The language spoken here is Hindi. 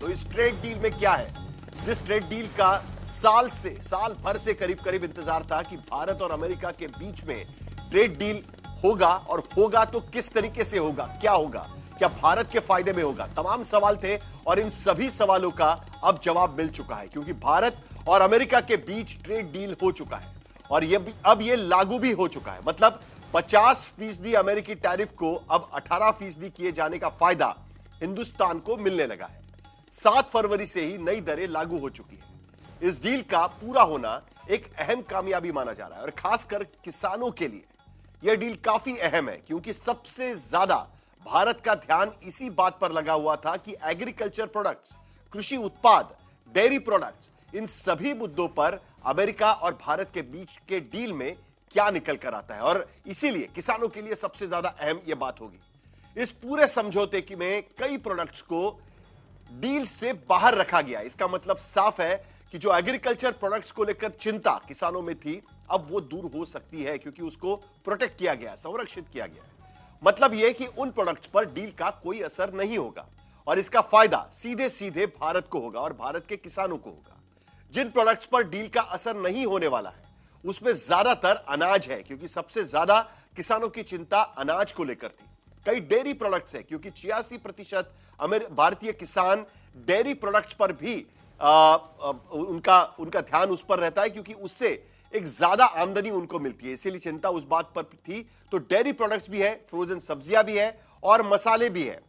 तो इस ट्रेड डील में क्या है? जिस ट्रेड डील का साल भर से करीब करीब इंतजार था कि भारत और अमेरिका के बीच में ट्रेड डील होगा, और होगा तो किस तरीके से होगा, क्या होगा, क्या भारत के फायदे में होगा, तमाम सवाल थे। और इन सभी सवालों का अब जवाब मिल चुका है, क्योंकि भारत और अमेरिका के बीच ट्रेड डील हो चुका है और अब ये लागू भी हो चुका है। मतलब 50% अमेरिकी टैरिफ को अब 18% किए जाने का फायदा हिंदुस्तान को मिलने लगा है। 7 फरवरी से ही नई दरें लागू हो चुकी है। इस डील का पूरा होना एक अहम कामयाबी माना जा रहा है और खासकर किसानों के लिए यह डील काफी अहम है, क्योंकि सबसे ज्यादा भारत का ध्यान इसी बात पर लगा हुआ था कि एग्रीकल्चर प्रोडक्ट्स, कृषि उत्पाद, डेयरी प्रोडक्ट्स, इन सभी मुद्दों पर अमेरिका और भारत के बीच के डील में क्या निकल कर आता है। और इसीलिए किसानों के लिए सबसे ज्यादा अहम यह बात होगी। इस पूरे समझौते की में कई प्रोडक्ट्स को डील से बाहर रखा गया। इसका मतलब साफ है कि जो एग्रीकल्चर प्रोडक्ट्स को लेकर चिंता किसानों में थी, अब वो दूर हो सकती है, क्योंकि उसको प्रोटेक्ट किया गया, संरक्षित किया गया है। मतलब यह कि उन प्रोडक्ट्स पर डील का कोई असर नहीं होगा और इसका फायदा सीधे सीधे भारत को होगा और भारत के किसानों को होगा। जिन प्रोडक्ट्स पर डील का असर नहीं होने वाला है उसमें ज्यादातर अनाज है, क्योंकि सबसे ज्यादा किसानों की चिंता अनाज को लेकर थी। कई डेयरी प्रोडक्ट्स है, क्योंकि 86% भारतीय किसान डेयरी प्रोडक्ट्स पर भी उनका ध्यान उस पर रहता है, क्योंकि उससे एक ज्यादा आमदनी उनको मिलती है, इसीलिए चिंता उस बात पर थी। तो डेयरी प्रोडक्ट्स भी है, फ्रोजन सब्जियां भी है और मसाले भी है।